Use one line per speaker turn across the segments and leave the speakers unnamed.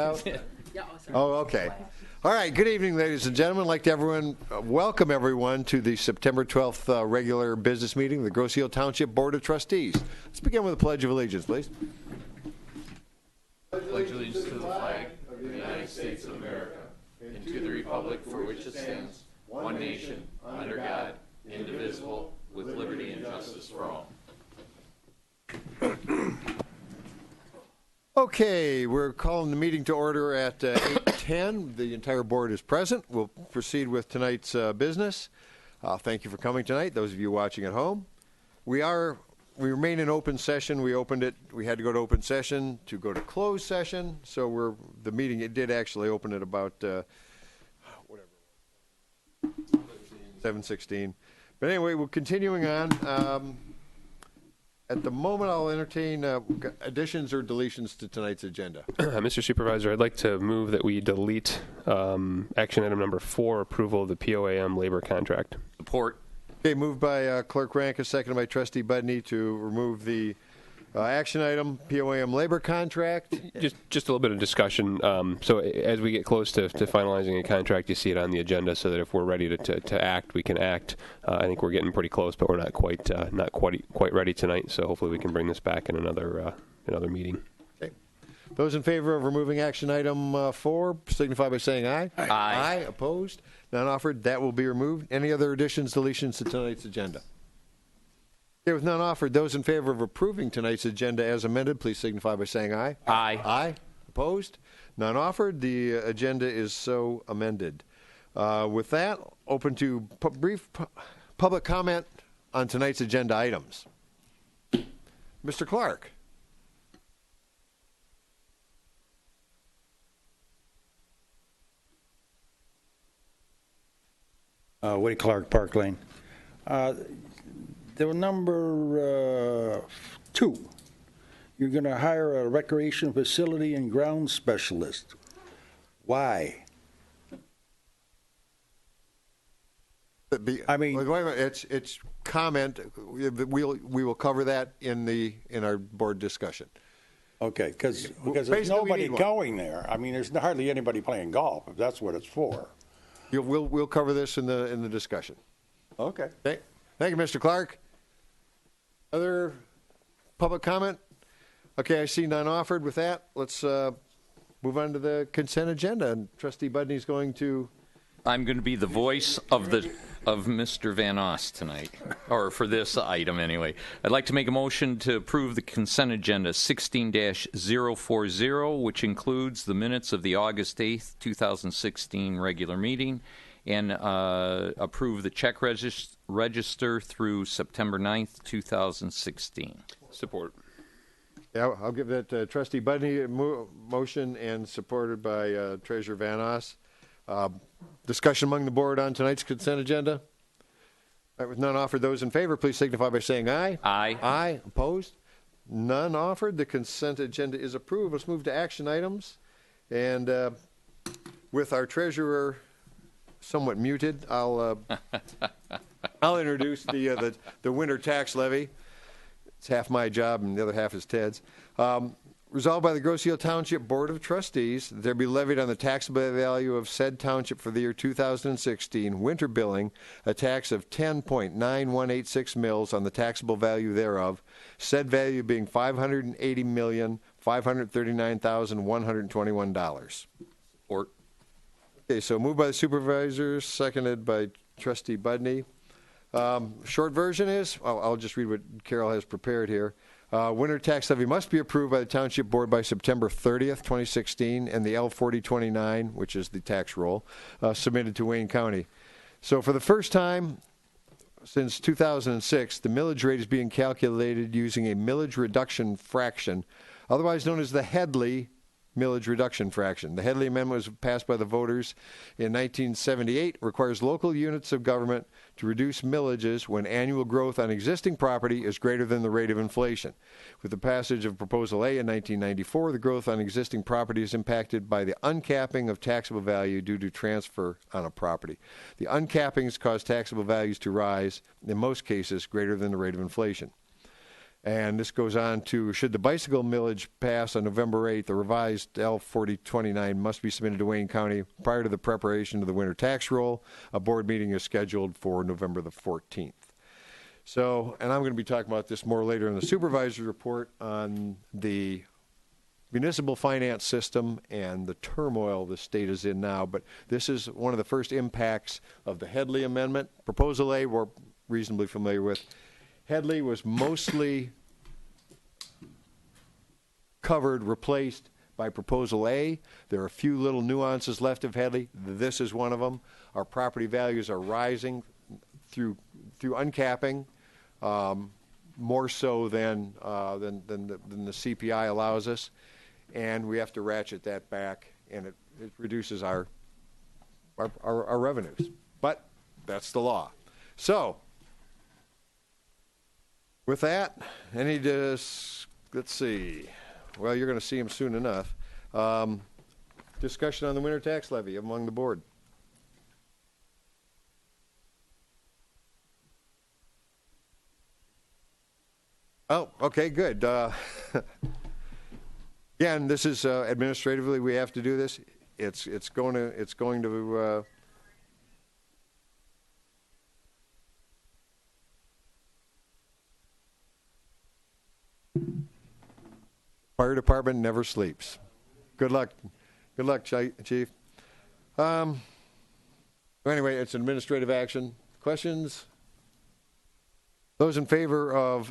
Oh, okay. All right. Good evening, ladies and gentlemen. I'd like to welcome everyone to the September 12th regular business meeting of the Grosse Ile Township Board of Trustees. Let's begin with the Pledge of Allegiance, please.
Pledge allegiance to the flag of the United States of America and to the republic for which it stands, one nation, under God, indivisible, with liberty and justice for all.
Okay, we're calling the meeting to order at 8:10. The entire board is present. We'll proceed with tonight's business. Thank you for coming tonight, those of you watching at home. We remain in open session. We opened it. We had to go to open session to go to closed session. So the meeting, it did actually open at about 7:16. But anyway, we're continuing on. At the moment, I'll entertain additions or deletions to tonight's agenda.
Mr. Supervisor, I'd like to move that we delete action item number 4, approval of the POAM labor contract.
Support.
Okay, moved by Clerk Rankin, seconded by Trustee Budney to remove the action item, POAM labor contract.
Just a little bit of discussion. So as we get close to finalizing a contract, you see it on the agenda, so that if we're ready to act, we can act. I think we're getting pretty close, but we're not quite ready tonight. So hopefully we can bring this back in another meeting.
Okay. Those in favor of removing action item 4 signify by saying aye.
Aye.
Aye. Opposed? None offered. That will be removed. Any other additions, deletions to tonight's agenda? Okay, with none offered, those in favor of approving tonight's agenda as amended, please signify by saying aye.
Aye.
Aye. Opposed? None offered. The agenda is so amended. With that, open to brief public comment on tonight's agenda items. Mr. Clark.
Woody Clark, Park Lane. The number 2, you're going to hire a recreation facility and ground specialist. Why? I mean,
wait a minute. It's comment. We will cover that in our board discussion.
Okay, because there's nobody going there. I mean, there's hardly anybody playing golf, if that's what it's for.
We'll cover this in the discussion.
Okay.
Thank you, Mr. Clark. Other public comment? Okay, I see none offered. With that, let's move on to the consent agenda. And Trustee Budney is going to.
I'm going to be the voice of Mr. Van Oss tonight, or for this item anyway. I'd like to make a motion to approve the consent agenda 16-040, which includes the minutes of the August 8th, 2016 regular meeting, and approve the check register through September 9th, 2016.
Support.
Yeah, I'll give that to Trustee Budney motion and supported by Treasurer Van Oss. Discussion among the board on tonight's consent agenda. All right, with none offered, those in favor, please signify by saying aye.
Aye.
Aye. Opposed? None offered. The consent agenda is approved. Let's move to action items. And with our treasurer somewhat muted, I'll introduce the winter tax levy. It's half my job and the other half is Ted's. Resolved by the Grosse Ile Township Board of Trustees that there be levied on the taxable value of said township for the year 2016 winter billing a tax of 10.9186 mils on the taxable value thereof, said value being $580,539,121.
Support.
Okay, so moved by the supervisors, seconded by Trustee Budney. Short version is, I'll just read what Carol has prepared here. Winter tax levy must be approved by the Township Board by September 30th, 2016, and the L-4029, which is the tax roll, submitted to Wayne County. So for the first time since 2006, the millage rate is being calculated using a millage reduction fraction, otherwise known as the Headley millage reduction fraction. The Headley Amendment was passed by the voters in 1978, requires local units of government to reduce millages when annual growth on existing property is greater than the rate of inflation. With the passage of Proposal A in 1994, the growth on existing property is impacted by the uncapping of taxable value due to transfer on a property. The uncappings cause taxable values to rise, in most cases greater than the rate of inflation. And this goes on to, should the bicycle millage pass on November 8th, the revised L4029 must be submitted to Wayne County prior to the preparation of the winter tax roll. A board meeting is scheduled for November the 14th. So, and I'm going to be talking about this more later in the supervisor's report on the municipal finance system and the turmoil the state is in now. But this is one of the first impacts of the Headley Amendment. Proposal A, we're reasonably familiar with. Headley was mostly covered, replaced by Proposal A. There are a few little nuances left of Headley. This is one of them. Our property values are rising through uncapping, more so than the CPI allows us, and we have to ratchet that back, and it reduces our revenues. But that's the law. So, with that, let's see. Well, you're going to see them soon enough. Discussion on the winter tax levy among the board. Oh, okay, good. Again, this is administratively we have to do this. It's going to. Fire department never sleeps. Good luck. Good luck, Chief. Anyway, it's an administrative action. Questions? Those in favor of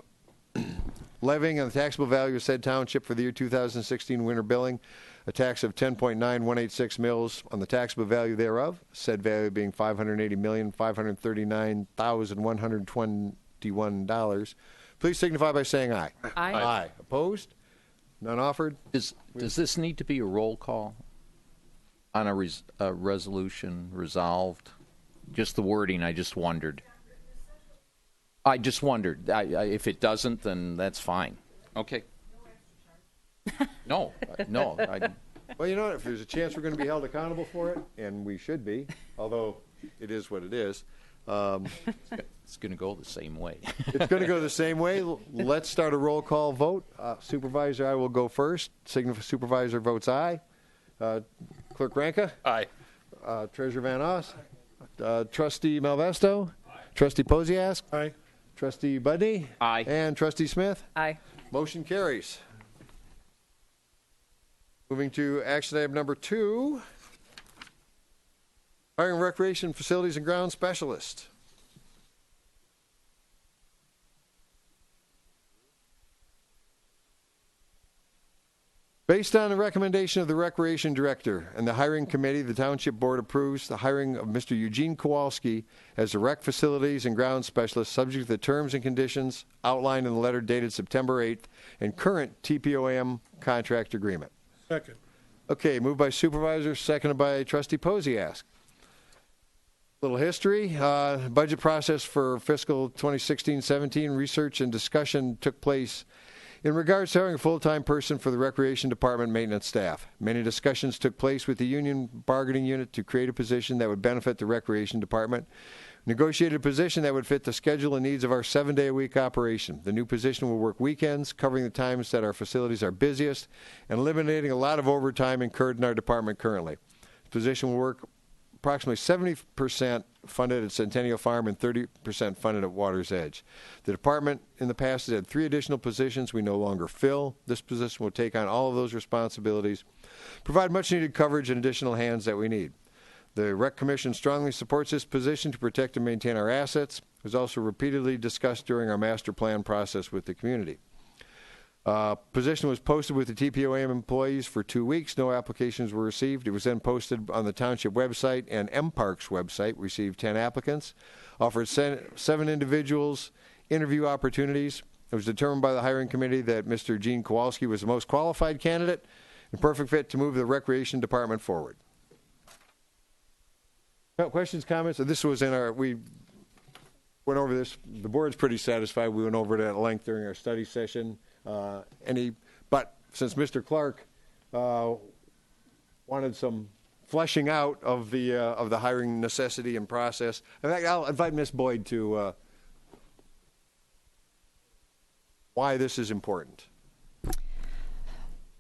levying on the taxable value of said township for the year 2016 winter billing a tax of 10.9186 mils on the taxable value thereof, said value being $580,539,121. Please signify by saying aye.
Aye.
Aye. Opposed? None offered?
Does this need to be a roll call on a resolution resolved? Just the wording, I just wondered. If it doesn't, then that's fine. Okay. No.
Well, you know what? If there's a chance we're going to be held accountable for it, and we should be, although it is what it is.
It's going to go the same way.
It's going to go the same way. Let's start a roll call vote. Supervisor, I will go first. Supervisor votes aye. Clerk Ranka?
Aye.
Treasurer Van Oss? Trustee Malvesto? Aye. Trustee Posiask?
Aye.
Trustee Budney?
Aye.
And Trustee Smith?
Aye.
Motion carries. Moving to action item number 2, hiring recreation facilities and grounds specialist. Based on the recommendation of the Recreation Director and the hiring committee, the Township Board approves the hiring of Mr. Eugene Kowalski as the Rec Facilities and Grounds Specialist, subject to the terms and conditions outlined in the letter dated September 8th and current TPOM contract agreement.
Second.
Okay, moved by Supervisor, seconded by Trustee Posiask. Little history. Budget process for fiscal 2016-17 research and discussion took place in regards to hiring a full-time person for the Recreation Department maintenance staff. Many discussions took place with the union bargaining unit to create a position that would benefit the Recreation Department. Negotiated a position that would fit the schedule and needs of our 7-day-a-week operation. The new position will work weekends, covering the times that our facilities are busiest, and eliminating a lot of overtime incurred in our department currently. The position will work approximately 70% funded at Centennial Farm and 30% funded at Water's Edge. The department in the past has had 3 additional positions we no longer fill. This position will take on all of those responsibilities, provide much needed coverage and additional hands that we need. The Rec Commission strongly supports this position to protect and maintain our assets. It was also repeatedly discussed during our master plan process with the community. Position was posted with the TPOM employees for 2 weeks. No applications were received. It was then posted on the Township website and MPark's website. Received 10 applicants. Offered 7 individuals interview opportunities. It was determined by the hiring committee that Mr. Gene Kowalski was the most qualified candidate and perfect fit to move the Recreation Department forward. No questions, comments? This was we went over this. The board's pretty satisfied. We went over it at length during our study session. But since Mr. Clark wanted some fleshing out of the hiring necessity and process, in fact, I'll invite Ms. Boyd to why this is important.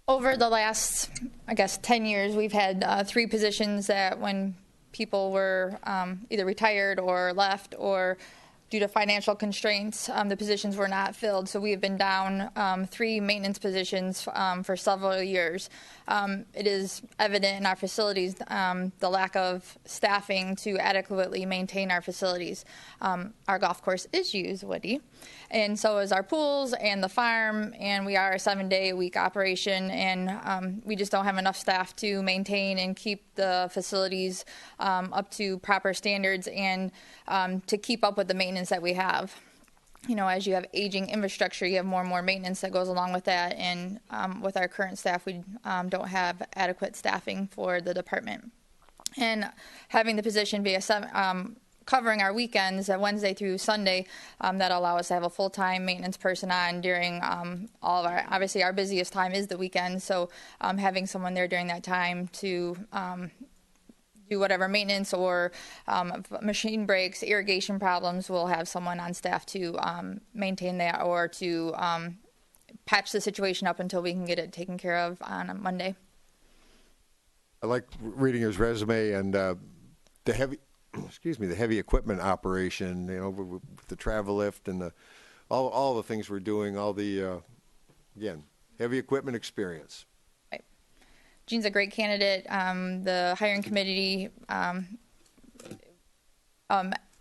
Over the last, 10 years, we've had 3 positions that when people were either retired or left or due to financial constraints, the positions were not filled. So we have been down 3 maintenance positions for several years. It is evident in our facilities the lack of staffing to adequately maintain our facilities. Our golf course is used, Woody, and so is our pools and the farm, and we are a 7-day-a-week operation, and we just don't have enough staff to maintain and keep the facilities up to proper standards and to keep up with the maintenance that we have. You know, as you have aging infrastructure, you have more and more maintenance that goes along with that, and with our current staff, we don't have adequate staffing for the department. And having the position be covering our weekends, Wednesday through Sunday, that allow us to have a full-time maintenance person on during all of our, obviously our busiest time is the weekend, so having someone there during that time to do whatever maintenance or machine breaks, irrigation problems, we'll have someone on staff to maintain that or to patch the situation up until we can get it taken care of on a Monday.
I like reading his resume and the heavy equipment operation, you know, with the travel lift and all the things we're doing, all the, again, heavy equipment experience.
Gene's a great candidate. The hiring committee,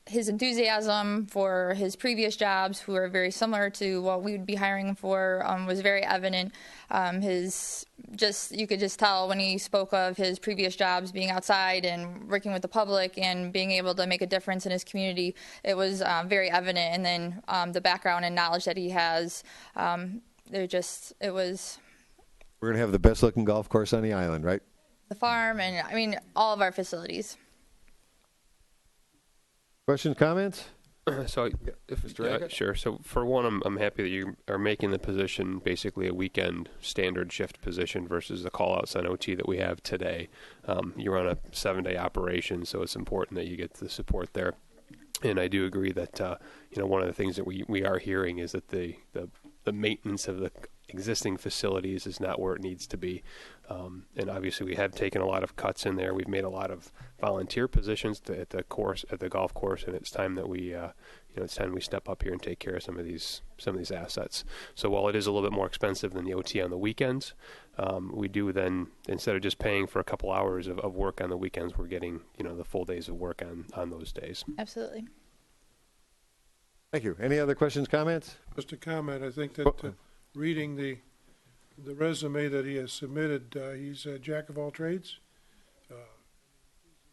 his enthusiasm for his previous jobs, who are very similar to what we would be hiring for, was very evident. You could just tell when he spoke of his previous jobs being outside and working with the public and being able to make a difference in his community. It was very evident. And then the background and knowledge that he has, it was.
We're going to have the best looking golf course on the island, right?
The farm and, all of our facilities.
Questions, comments?
So, sure. So, for one, I'm happy that you are making the position basically a weekend standard shift position versus the call-outs on OT that we have today. You're on a 7-day operation, so it's important that you get the support there. And I do agree that one of the things that we are hearing is that the maintenance of the existing facilities is not where it needs to be. And obviously we have taken a lot of cuts in there. We've made a lot of volunteer positions at the golf course, and it's time that we step up here and take care of some of these assets. So while it is a little bit more expensive than the OT on the weekends, we do then, instead of just paying for a couple hours of work on the weekends, we're getting the full days of work on those days.
Absolutely.
Thank you. Any other questions, comments?
Just a comment. I think that reading the resume that he has submitted, he's a jack of all trades,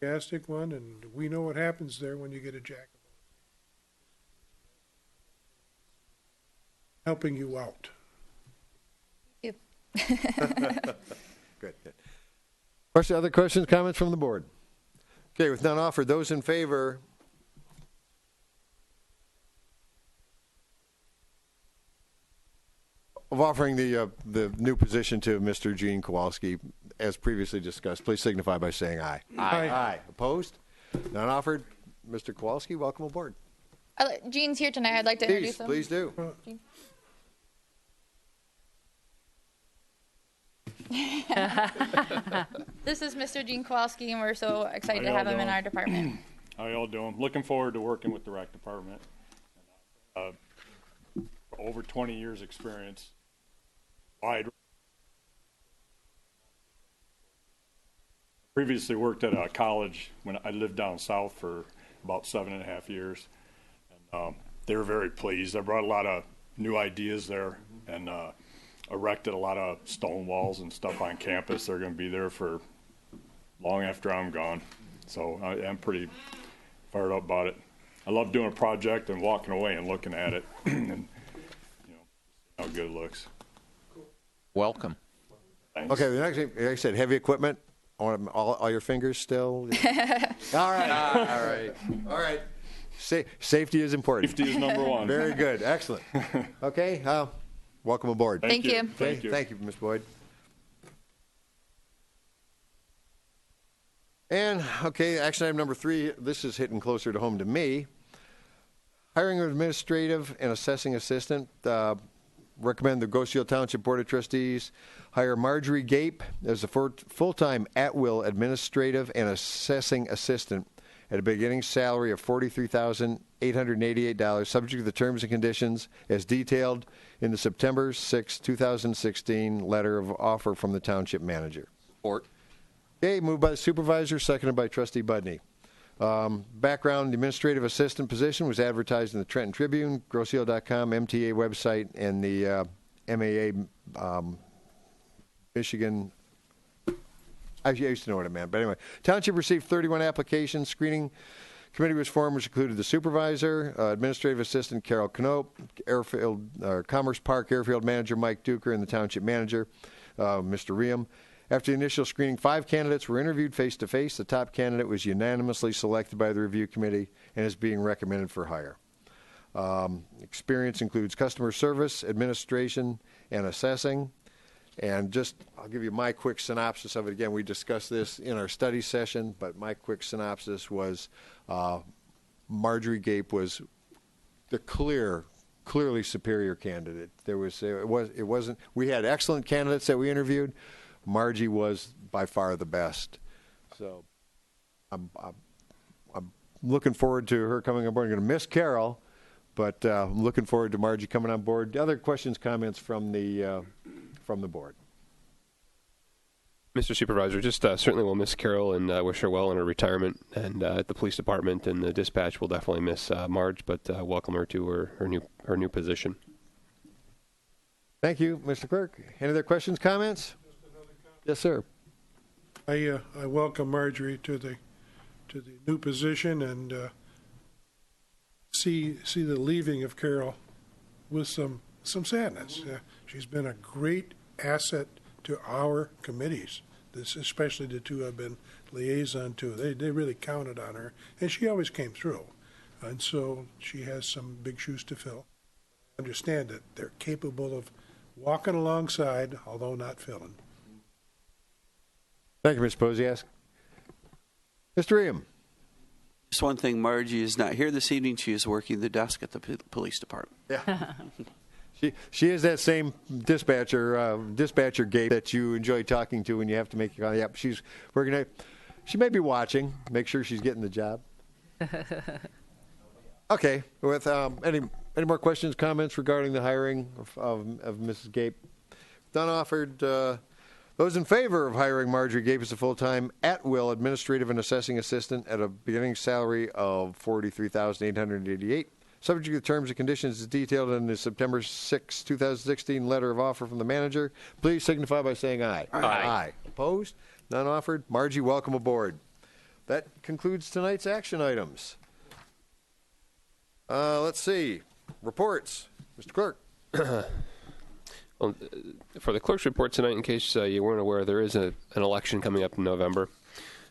enthusiastic one, and we know what happens there when you get a jack of all, helping you out.
Thank
you. Good. Other questions, comments from the board? Okay, with none offered, those in favor. Of offering the new position to Mr. Gene Kowalski, as previously discussed, please signify by saying aye.
Aye.
Aye. Opposed? None offered. Mr. Kowalski, welcome aboard.
Gene's here tonight. I'd like to introduce him.
Please do.
Gene. This is Mr. Gene Kowalski, and we're so excited to have him in our department.
How y'all doing? Looking forward to working with the rec department. Over 20 years experience. I previously worked at a college when I lived down south for about 7.5 years. And they were very pleased. I brought a lot of new ideas there and erected a lot of stone walls and stuff on campus. They're going to be there for long after I'm gone. So I'm pretty fired up about it. I love doing a project and walking away and looking at it and how good it looks.
Welcome.
Thanks.
Okay, the next thing, like I said, heavy equipment. On all your fingers still? All right. All right. Safety is important.
Safety is number one.
Very good. Excellent. Okay, welcome aboard.
Thank you.
Okay, thank you, Ms. Boyd. And, okay, action item number 3, this is hitting closer to home to me. Hiring an administrative and assessing assistant. recommend the Goseal Township Board of Trustees hire Marjorie Gape as a full-time at-will administrative and assessing assistant at a beginning salary of $43,888, subject to the terms and conditions as detailed in the September 6, 2016 letter of offer from the Township Manager.
Support.
Okay, moved by the supervisor, seconded by Trustee Budney. Background, the administrative assistant position was advertised in the Trenton Tribune, Groseal.com, MTA website, and the MAA Michigan. I used to know what it meant, but anyway. Township received 31 applications. Screening committee was formed, which included the supervisor, administrative assistant Carol Knope, Commerce Park Airfield Manager Mike Duker, and the Township Manager, Mr. Riem. After the initial screening, 5 candidates were interviewed face-to-face. The top candidate was unanimously selected by the review committee and is being recommended for hire. Experience includes customer service, administration, and assessing. And I'll give you my quick synopsis of it. Again, we discussed this in our study session, but my quick synopsis was Marjorie Gape was the clearly superior candidate. We had excellent candidates that we interviewed. Margie was by far the best. So I'm looking forward to her coming on board. I'm going to miss Carol, but I'm looking forward to Margie coming on board. Other questions, comments from the board?
Mr. Supervisor, just certainly we'll miss Carol and wish her well in her retirement. And at the police department and the dispatch, we'll definitely miss Marge, but welcome her to her new position.
Thank you, Mr. Clerk. Any other questions, comments? Yes, sir.
I welcome Marjorie to the new position and see the leaving of Carol with some sadness. She's been a great asset to our committees. This, especially the two I've been liaison to. They really counted on her, and she always came through. And so she has some big shoes to fill. I understand that they're capable of walking alongside, although not filling.
Thank you, Ms. Posiask. Mr. Riem.
Just one thing, Margie is not here this evening. She is working the desk at the police department.
Yeah. She is that same dispatcher Gabe that you enjoy talking to when you have to make your call. Yep, she's working. She may be watching. Make sure she's getting the job. Okay. With any more questions, comments regarding the hiring of Mrs. Gabe? None offered. Those in favor of hiring Marjorie Gape as a full-time at-will administrative and assessing assistant at a beginning salary of $43,888, subject to the terms and conditions as detailed in the September 6, 2016 letter of offer from the manager, please signify by saying aye.
Aye.
Aye. Opposed? None offered. Margie, welcome aboard. That concludes tonight's action items. Let's see. Reports. Mr. Clerk.
Well, for the clerk's report tonight, in case you weren't aware, there is an election coming up in November.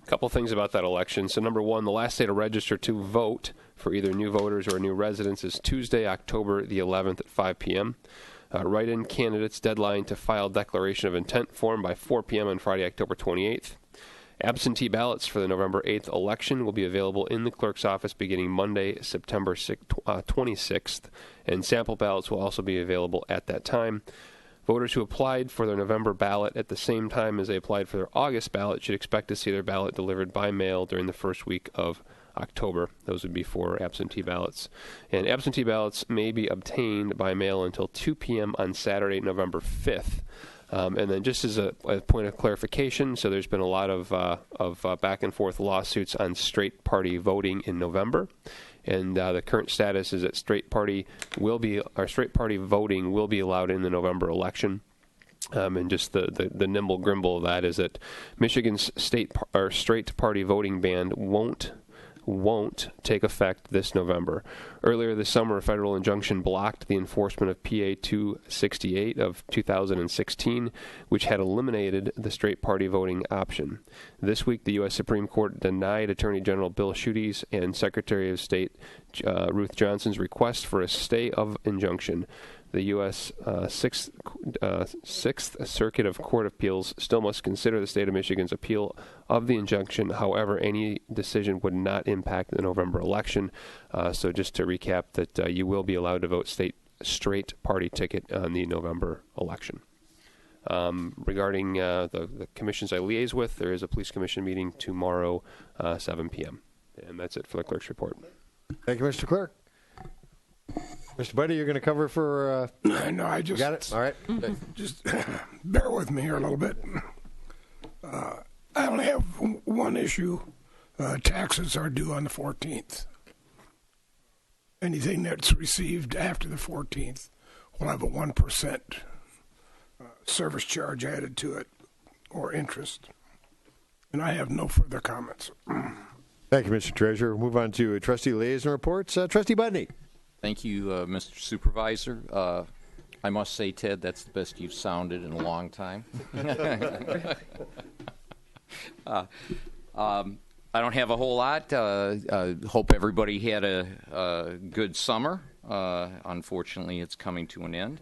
A couple things about that election. So, number one, the last day to register to vote for either new voters or new residents is Tuesday, October the 11th at 5 p.m. Write-in candidates' deadline to file declaration of intent form by 4 p.m. on Friday, October 28th. Absentee ballots for the November 8th election will be available in the clerk's office beginning Monday, September 26th, and sample ballots will also be available at that time. Voters who applied for their November ballot at the same time as they applied for their August ballot should expect to see their ballot delivered by mail during the first week of October. Those would be for absentee ballots. And absentee ballots may be obtained by mail until 2 p.m. on Saturday, November 5th. And then just as a point of clarification, so there's been a lot of back and forth lawsuits on straight party voting in November. And the current status is that straight party voting will be allowed in the November election. And just the nimble grimble of that is that Michigan's straight party voting ban won't take effect this November. Earlier this summer, a federal injunction blocked the enforcement of PA 268 of 2016, which had eliminated the straight party voting option. This week, the U.S. Supreme Court denied Attorney General Bill Schuette's and Secretary of State Ruth Johnson's request for a stay of injunction. The U.S. Sixth Circuit of Court of Appeals still must consider the state of Michigan's appeal of the injunction. However, any decision would not impact the November election. So just to recap, that you will be allowed to vote straight party ticket on the November election. Regarding the commissions I liaise with, there is a police commission meeting tomorrow, 7 p.m. And that's it for the clerk's report.
Thank you, Mr. Clerk. Mr. Buddy, you're going to cover for...
No, I just...
Got it? All right.
Just bear with me here a little bit. I only have one issue. Taxes are due on the 14th. Anything that's received after the 14th will have a 1% service charge added to it, or interest. And I have no further comments.
Thank you, Mr. Treasurer. We'll move on to trustee liaison reports. Trustee Budney.
Thank you, Mr. Supervisor. I must say, Ted, that's the best you've sounded in a long time. I don't have a whole lot. Hope everybody had a good summer. Unfortunately, it's coming to an end.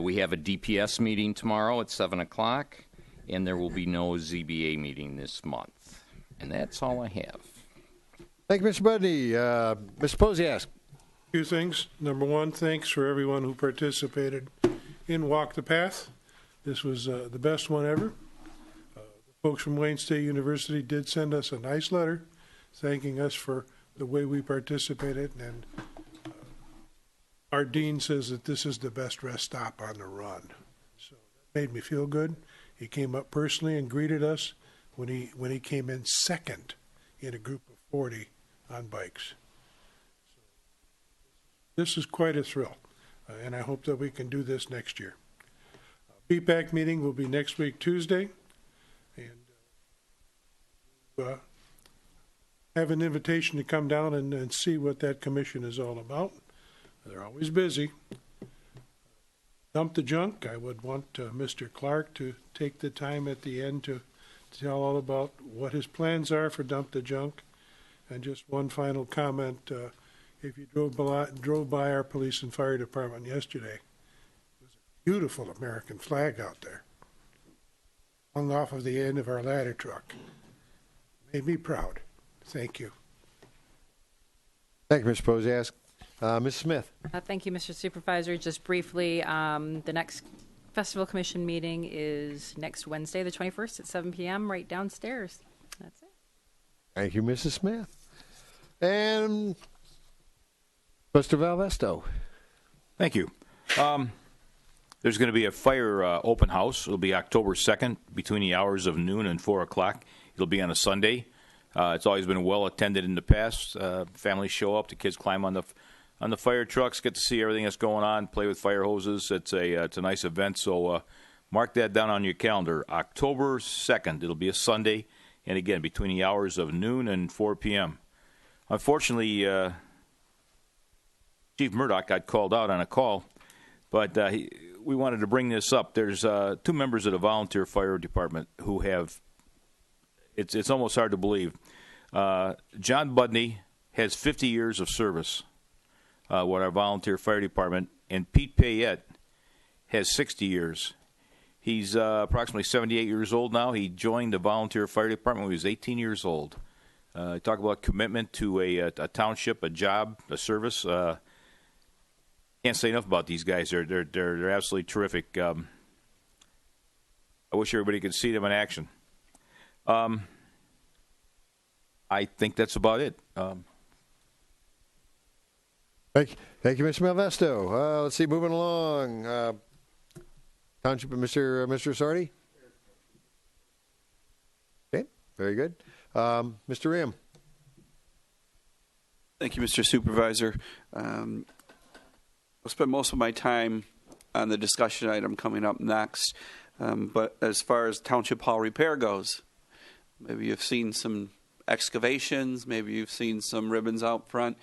We have a DPS meeting tomorrow at 7 o'clock, and there will be no ZBA meeting this month. And that's all I have.
Thank you, Mr. Budney. Mr. Posiask.
Two things. Number one, thanks for everyone who participated in Walk the Path. This was the best one ever. The folks from Wayne State University did send us a nice letter thanking us for the way we participated, and our dean says that this is the best rest stop on the run. So that made me feel good. He came up personally and greeted us when he came in second in a group of 40 on bikes. So this is quite a thrill, and I hope that we can do this next year. PPAC meeting will be next week, Tuesday, and have an invitation to come down and see what that commission is all about. They're always busy. Dump the junk. I would want Mr. Clark to take the time at the end to tell all about what his plans are for Dump the Junk. And just one final comment. If you drove by our police and fire department yesterday, it was a beautiful American flag out there, hung off of the end of our ladder truck. Made me proud. Thank you.
Thank you, Mr. Posiask. Ms. Smith.
Thank you, Mr. Supervisor. Just briefly, the next Festival Commission meeting is next Wednesday, the 21st at 7 p.m. right downstairs. That's it.
Thank you, Mrs. Smith. And Mr. Valvesto.
Thank you. There's going to be a fire open house. It'll be October 2nd between the hours of noon and 4 o'clock. It'll be on a Sunday. It's always been well attended in the past. Families show up, the kids climb on the fire trucks, get to see everything that's going on, play with fire hoses. It's a nice event, so mark that down on your calendar. October 2nd, it'll be a Sunday, and again, between the hours of noon and 4 p.m. Unfortunately, Chief Murdoch got called out on a call, but we wanted to bring this up. There's two members of the volunteer fire department who have, it's almost hard to believe. John Budney has 50 years of service with our volunteer fire department, and Pete Payette has 60 years. He's approximately 78 years old now. He joined the volunteer fire department when he was 18 years old. Talk about commitment to a township, a job, a service. Can't say enough about these guys. They're absolutely terrific. I wish everybody could see them in action. I think that's about it.
Thank you, Mr. Malvesto. Let's see, moving along. Township, Mr. Sardi. Okay, very good. Mr. Ram.
Thank you, Mr. Supervisor. I'll spend most of my time on the discussion item coming up next. But as far as Township Hall repair goes, maybe you've seen some excavations, maybe you've seen some ribbons out front.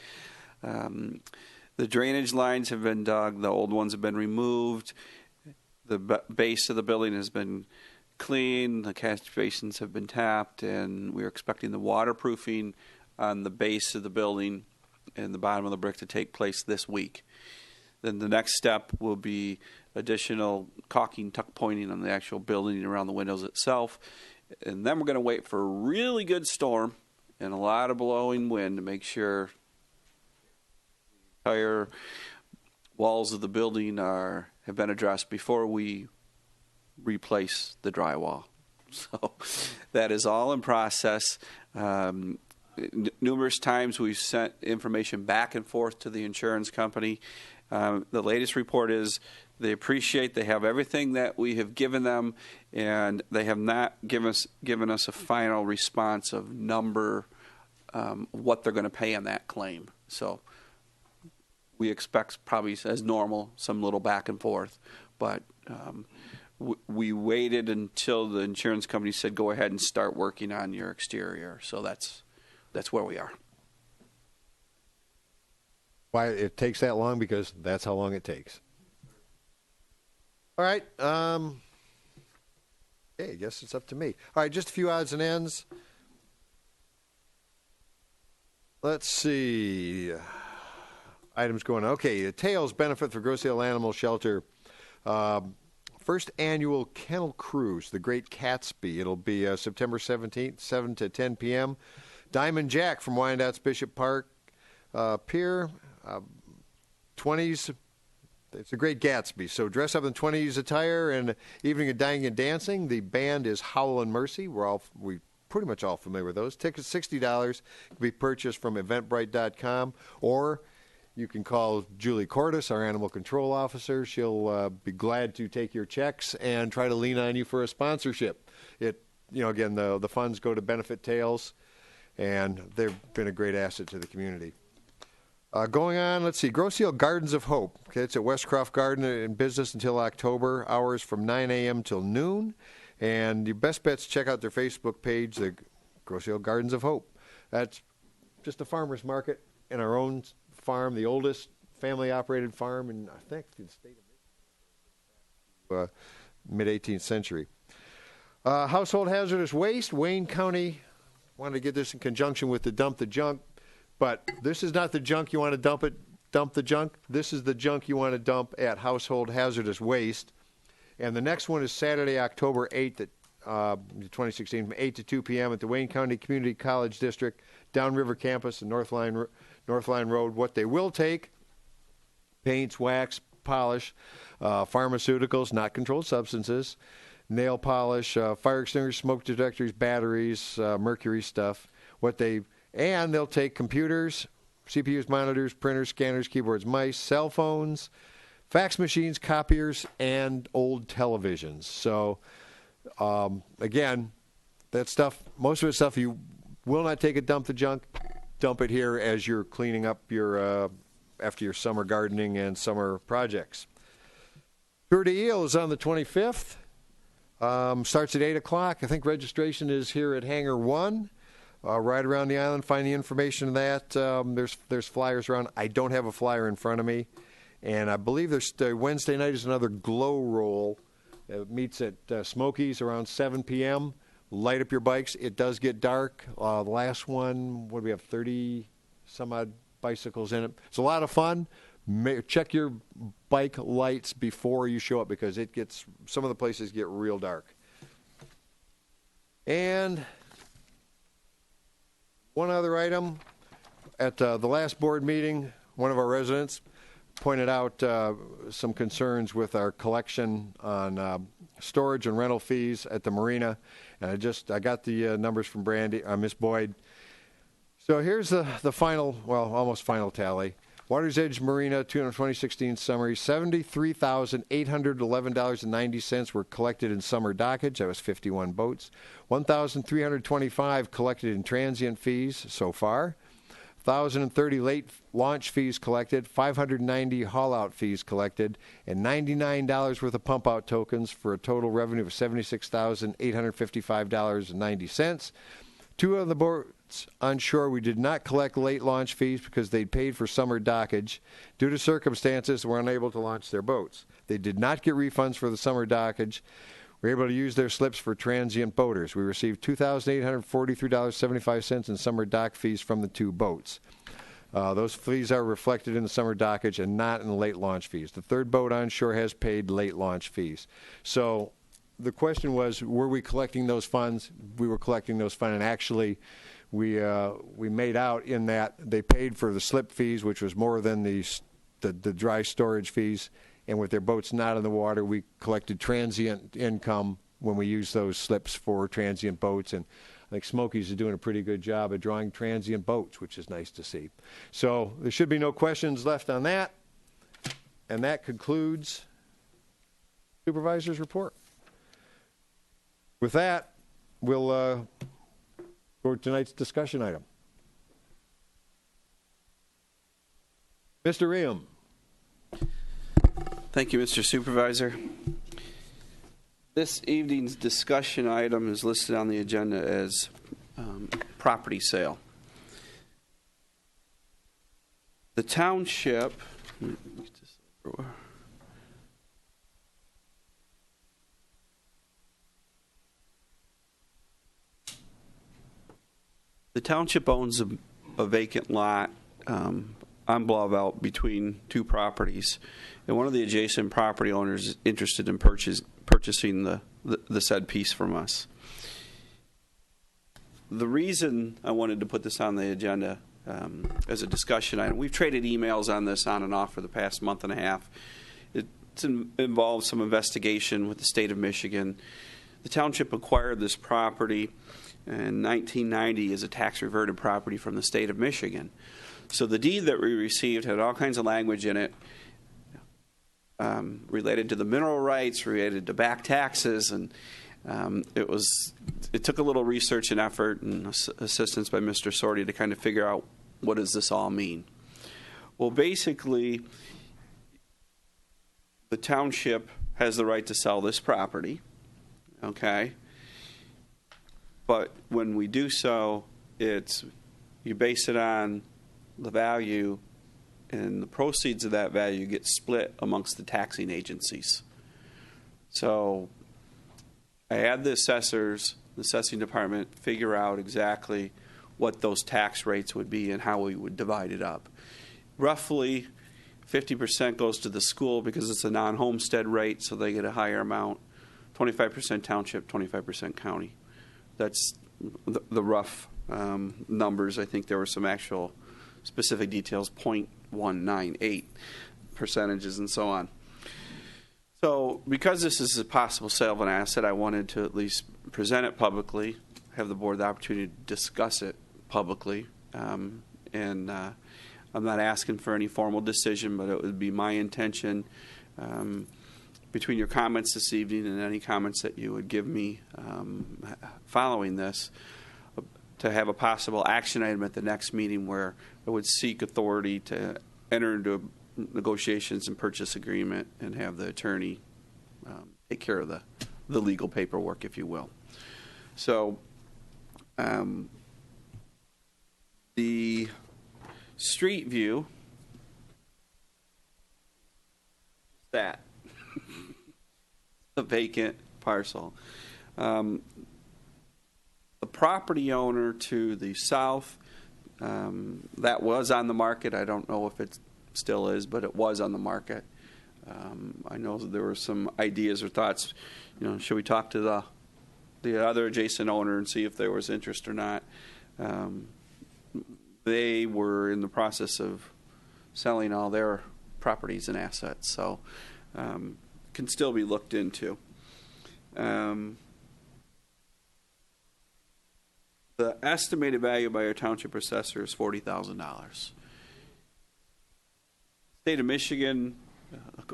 The drainage lines have been dug, the old ones have been removed, the base of the building has been cleaned, the catch basins have been tapped, and we're expecting the waterproofing on the base of the building and the bottom of the brick to take place this week. Then the next step will be additional caulking, tuck pointing on the actual building around the windows itself. And then we're going to wait for a really good storm and a lot of blowing wind to make sure the entire walls of the building have been addressed before we replace the drywall. So that is all in process. Numerous times we've sent information back and forth to the insurance company. The latest report is they appreciate, they have everything that we have given them, and they have not given us a final response of number, what they're going to pay on that claim. So we expect, probably as normal, some little back and forth, but we waited until the insurance company said, go ahead and start working on your exterior. So that's where we are.
Why it takes that long? Because that's how long it takes. All right. Okay, I guess it's up to me. All right, just a few odds and ends. Let's see. Items going on. Okay, the Tails benefit for Grosse Ile Animal Shelter. First annual kennel cruise, the Great Catsby. It'll be September 17th, 7 to 10 p.m. Diamond Jack from Wyandottes Bishop Park Pier. 20s. It's a Great Gatsby. So dress up in 20s attire and evening of dining and dancing. The band is Howlin' Mercy. We pretty much all familiar with those. Tickets $60 can be purchased from Eventbrite.com, or you can call Julie Cordes, our animal control officer. She'll be glad to take your checks and try to lean on you for a sponsorship. Again, the funds go to benefit Tails, and they've been a great asset to the community. Going on, let's see, Grosse Ile Gardens of Hope. Okay, it's at Westcroft Garden in business until October, hours from 9 a.m. till noon. And your best bet's check out their Facebook page, the Grosse Ile Gardens of Hope. That's just a farmer's market in our own farm, the oldest family-operated farm in, I think, the state of mid-18th century. Household hazardous waste, Wayne County wanted to get this in conjunction with the Dump the Junk, but this is not the junk you want to dump the junk. This is the junk you want to dump at Household Hazardous Waste. And the next one is Saturday, October 8th at 2016, from 8 to 2 p.m. at the Wayne County Community College District, Downriver Campus and Northline Road. What they will take: paints, wax, polish, pharmaceuticals, not controlled substances, nail polish, fire extinguishers, smoke detectors, batteries, mercury stuff. And they'll take computers, CPUs, monitors, printers, scanners, keyboards, mice, cell phones, fax machines, copiers, and old televisions. So, again, that stuff, most of the stuff you will not take it, dump the junk. Dump it here as you're cleaning up after your summer gardening and summer projects. Tour de Ile is on the 25th. Starts at 8 o'clock. I think registration is here at Hangar 1. Right around the island. Find the information on that. There's flyers around. I don't have a flyer in front of me. And I believe there's Wednesday night is another glow roll. It meets at Smokies around 7 p.m. Light up your bikes. It does get dark. The last one, what do we have, 30-some-odd bicycles in it. It's a lot of fun. Check your bike lights before you show up, because some of the places get real dark. And one other item. At the last board meeting, one of our residents pointed out some concerns with our collection on storage and rental fees at the marina, and I got the numbers from Miss Boyd. So here's the final, almost final tally. Water's Edge Marina 2016 summary: $73,811.90 were collected in summer dockage. That was 51 boats. 1,325 collected in transient fees so far. 1,030 late launch fees collected, 590 haul-out fees collected, and $99 worth of pump-out tokens for a total revenue of $76,855.90. Two of the boats on shore, we did not collect late launch fees because they'd paid for summer dockage. Due to circumstances, were unable to launch their boats. They did not get refunds for the summer dockage. We were able to use their slips for transient boaters. We received $2,843.75 in summer dock fees from the two boats. Those fees are reflected in the summer dockage and not in the late launch fees. The third boat on shore has paid late launch fees. So the question was, were we collecting those funds? We were collecting those funds, and actually we made out in that they paid for the slip fees, which was more than the the dry storage fees. And with their boats not in the water, we collected transient income when we use those slips for transient boats. And I think Smokey's is doing a pretty good job of drawing transient boats, which is nice to see. So there should be no questions left on that. And that concludes Supervisor's report. With that, we'll go to tonight's discussion item. Mr. Riem.
Thank you, Mr. Supervisor. This evening's discussion item is listed on the agenda as property sale. The township, owns a vacant lot on Blauvelt between two properties, and one of the adjacent property owners is interested in purchasing the said piece from us. The reason I wanted to put this on the agenda as a discussion item, we've traded emails on this on and off for the past month and a half. It involves some investigation with the state of Michigan. The township acquired this property in 1990 as a tax-reverted property from the state of Michigan. So the deed that we received had all kinds of language in it related to the mineral rights, related to back taxes, and it took a little research and effort and assistance by Mr. Sorty to kind of figure out what does this all mean. Well, basically, the township has the right to sell this property, okay? But when we do so, you base it on the value, and the proceeds of that value get split amongst the taxing agencies. So I had the assessing department figure out exactly what those tax rates would be and how we would divide it up. Roughly 50% goes to the school because it's a non-homestead rate, so they get a higher amount. 25% township, 25% county. That's the rough numbers. I think there were some actual specific details, 0.198 percentages and so on. So because this is a possible sale of an asset, I wanted to at least present it publicly, have the board the opportunity to discuss it publicly. And I'm not asking for any formal decision, but it would be my intention between your comments this evening and any comments that you would give me following this, to have a possible action item at the next meeting where I would seek authority to enter into negotiations and purchase agreement and have the attorney take care of the legal paperwork, if you will. So the street view, that the vacant parcel. The property owner to the south, that was on the market. I don't know if it still is, but it was on the market. I know that there were some ideas or thoughts, should we talk to the other adjacent owner and see if there was interest or not. They were in the process of selling all their properties and assets, so can still be looked into. The estimated value by our township assessor is $40,000. State of Michigan,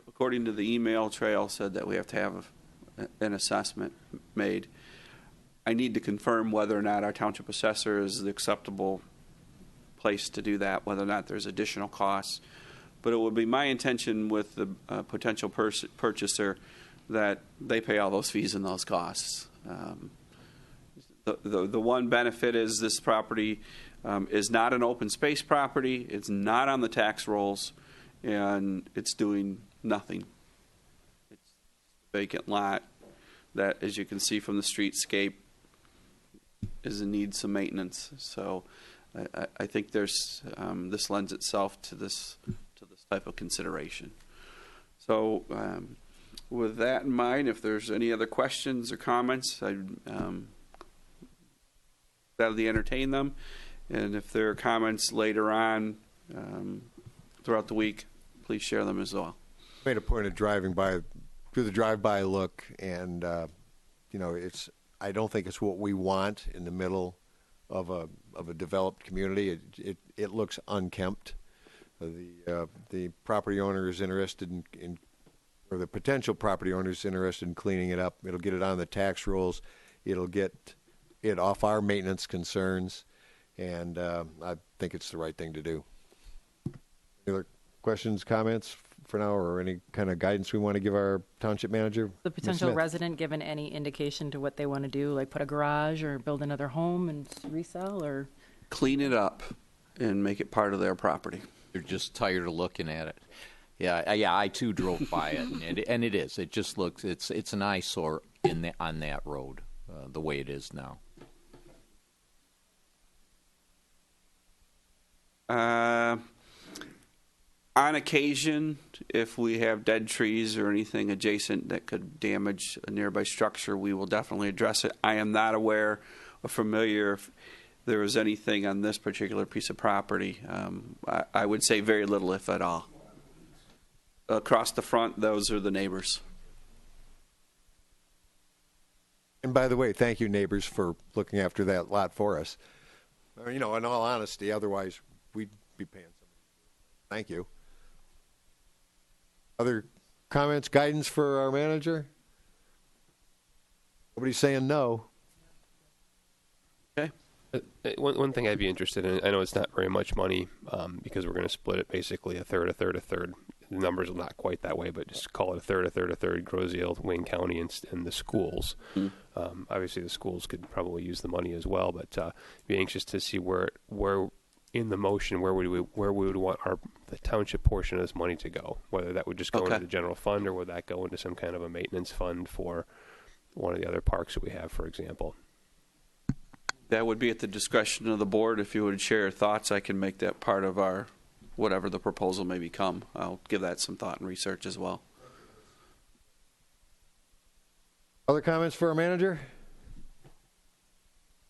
according to the email trail, said that we have to have an assessment made. I need to confirm whether or not our township assessor is the acceptable place to do that, whether or not there's additional costs. But it would be my intention with the potential purchaser that they pay all those fees and those costs. The one benefit is this property is not an open space property. It's not on the tax rolls, and it's doing nothing. It's a vacant lot that, as you can see from the streetscape, is in need some maintenance. So I think there's this lends itself to this type of consideration. So with that in mind, if there's any other questions or comments, I'd gladly entertain them. And if there are comments later on throughout the week, please share them as well.
Made a point of driving by, do the drive-by look, and I don't think it's what we want in the middle of a developed community. It looks unkempt. The property owner is interested or the potential property owner is interested in cleaning it up. It'll get it on the tax rolls. It'll get it off our maintenance concerns, and I think it's the right thing to do. Any other questions, comments for now, or any kind of guidance we want to give our township manager?
The
Ms.
potential
Smith?
resident given any indication to what they want to do, like put a garage or build another home and resell, or?
Clean it up and make it part of their property.
They're just tired of looking at it. Yeah, I too drove by it, and it is. It just looks. It's an eyesore on that road, the way it is now.
On occasion, if we have dead trees or anything adjacent that could damage a nearby structure, we will definitely address it. I am not aware or familiar if there was anything on this particular piece of property. I would say very little, if at all. Across the front, those are the neighbors.
And by the way, thank you, neighbors, for looking after that lot for us. In all honesty, otherwise we'd be paying somebody. Thank you. Other comments, guidance for our manager? Nobody's saying no.
Okay.
One thing I'd be interested in, I know it's not very much money because we're going to split it basically a third. The numbers are not quite that way, but just call it a third, Groseal, Wayne County, and the schools. Obviously, the schools could probably use the money as well, but be anxious to see where in the motion where we would want the township portion of this money to go. Whether that would just go into the general fund, or would that go into some kind of a maintenance fund for one of the other parks that we have, for example.
That would be at the discretion of the board. If you would share your thoughts, I can make that part of our whatever the proposal may become. I'll give that some thought and research as well.
Other comments for our manager?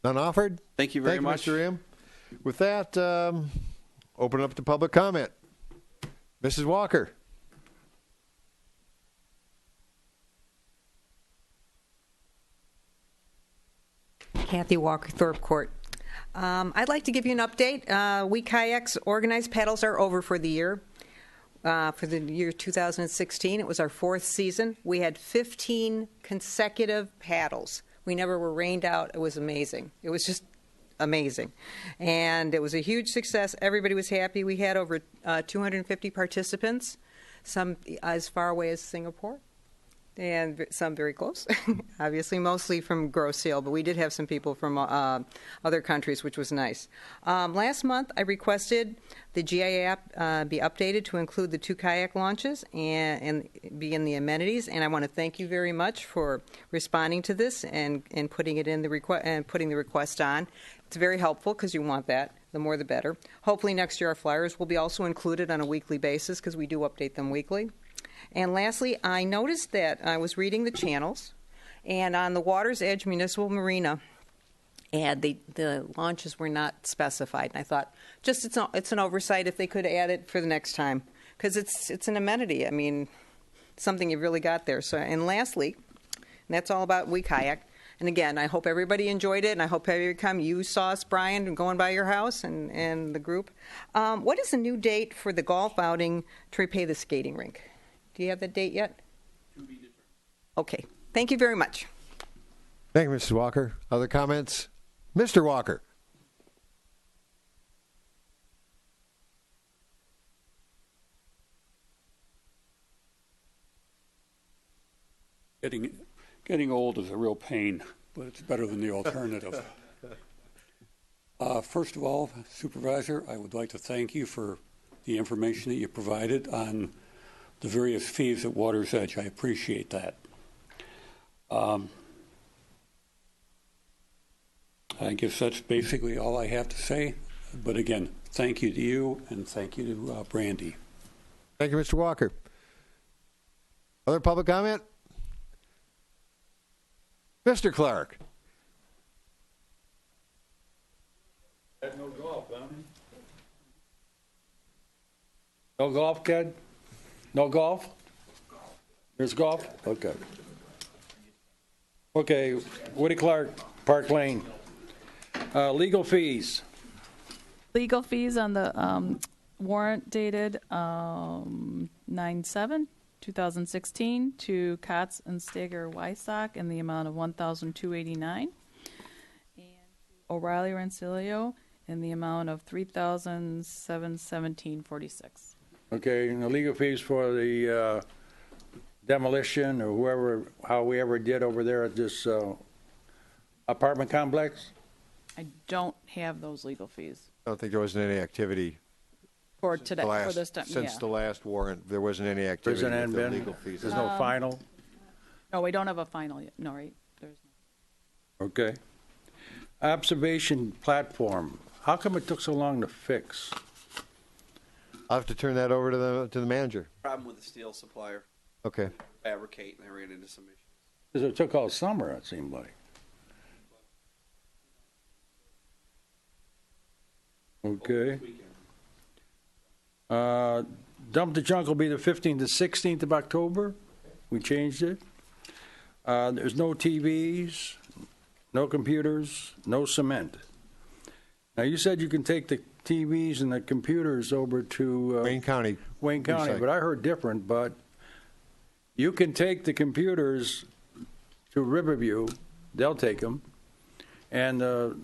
None offered?
Thank you very much.
Thank you, Mr. Ream. With that, open up to public comment. Mrs. Walker.
Kathy Walker, Thorpe Court. I'd like to give you an update. We Kayaks organized paddles are over for the year. For the year 2016, it was our 4th season. We had 15 consecutive paddles. We never were rained out. It was amazing. It was just amazing. And it was a huge success. Everybody was happy. We had over 250 participants, some as far away as Singapore, and some very close, obviously, mostly from Groseal, but we did have some people from other countries, which was nice. Last month, I requested the GIA app be updated to include the 2 kayak launches and be in the amenities, and I want to thank you very much for responding to this and putting it in the putting the request on. It's very helpful because you want that. The more the better. Hopefully next year our flyers will be also included on a weekly basis because we do update them weekly. And lastly, I noticed that I was reading the channels, and on the Water's Edge Municipal Marina ad, the launches were not specified. And I thought, just it's an oversight if they could add it for the next time, because it's an amenity. I mean, something you really got there. So, and lastly, and that's all about We Kayak. And again, I hope everybody enjoyed it, and I hope everybody come. You saw us, Brian, going by your house and the group. What is the new date for the golf outing to repay the skating rink? Do you have the date yet? To be determined. Okay. Thank you very much.
Thank you, Mrs. Walker. Other comments? Mr. Walker.
Getting old is a real pain, but it's better than the alternative. First of all, Supervisor, I would like to thank you for the information that you provided on the various fees at Water's Edge. I appreciate that. I guess that's basically all I have to say. But again, thank you to you, and thank you to Brandy.
Thank you, Mr. Walker. Other public comment? Mr. Clark.
No golf, Ken? No golf? There's golf? Okay. Okay, Woody Clark, Park Lane. Legal fees.
Legal fees on the warrant dated 9/7/2016 to Kotz and Steger Wysock in the amount of $1,289, and O'Reilly Rancilio in the amount of $3,717.46.
Okay, and the legal fees for the demolition or however did over there at this apartment complex?
I don't have those legal fees
I don't think there wasn't any activity
for today, for this time.
since
Yeah.
the last warrant. There wasn't any activity
There
with
isn't
the
been?
legal fees.
There's no final?
No, we don't have a final yet. No, right? There's
Okay. Observation platform. How come it took so long to fix?
I'll have to turn that over to the manager.
Problem with the steel supplier.
Okay.
Fabricate, and I ran into some issues.
Because it took all summer, it seemed like. Okay. Dump the junk will be the 15th to 16th of October. We changed it. There's no TVs, no computers, no cement. Now, you said you can take the TVs and the computers over to
Wayne County.
but I heard different. But you can take the computers to Riverview. They'll take them. And the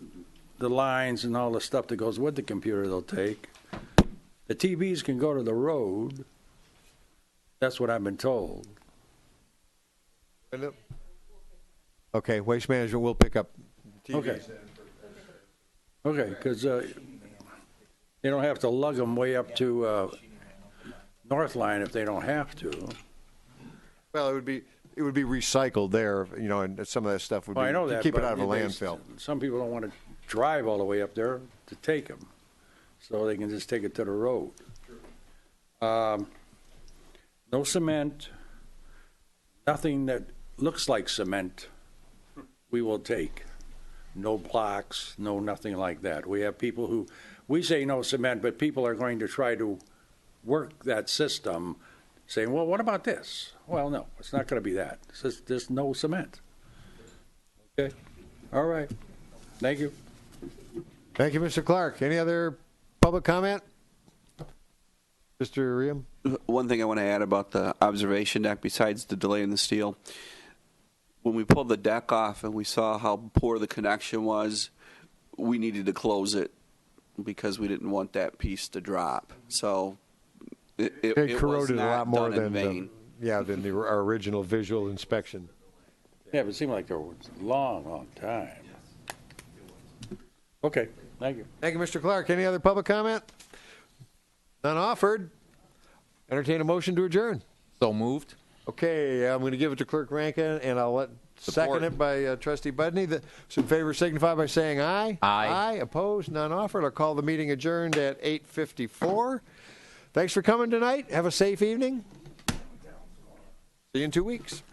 lines and all the stuff that goes with the computer they'll take. The TVs can go to the road. That's what I've been told.
Okay, Waste Management will pick up TVs.
Okay. Okay, because they don't have to lug them way up to North Line if they don't have to.
Well, it would be recycled there, and some of that stuff would
Well,
be
I know
to
that,
keep it
but
out of a
they-
landfill.
Some people don't want to drive all the way up there to take them, so they can just take it to the road. No cement, nothing that looks like cement we will take. No blocks, no nothing like that. We have people who, we say no cement, but people are going to try to work that system saying, well, what about this? Well, no, it's not going to be that. It's just there's no cement. Okay? All right. Thank you.
Thank you, Mr. Clark. Any other public comment? Mr. Riem?
One thing I want to add about the observation deck, besides the delay in the steel, when we pulled the deck off and we saw how poor the connection was, we needed to close it because we didn't want that piece to drop. So it
corroded
was
a
not
lot more
done in
than
vain.
our original visual inspection.
Yeah, but it seemed like there was a long, long time. Okay, thank you.
Thank you, Mr. Clark. Any other public comment? None offered. Entertain a motion to adjourn.
So moved.
Okay, I'm going to give it to Clerk Rankin, and I'll second it by Trustee Budney. Those in favor signify by saying aye.
Aye.
Aye. Opposed? None offered. I'll call the meeting adjourned at 8:54. Thanks for coming tonight. Have a safe evening. See you in 2 weeks.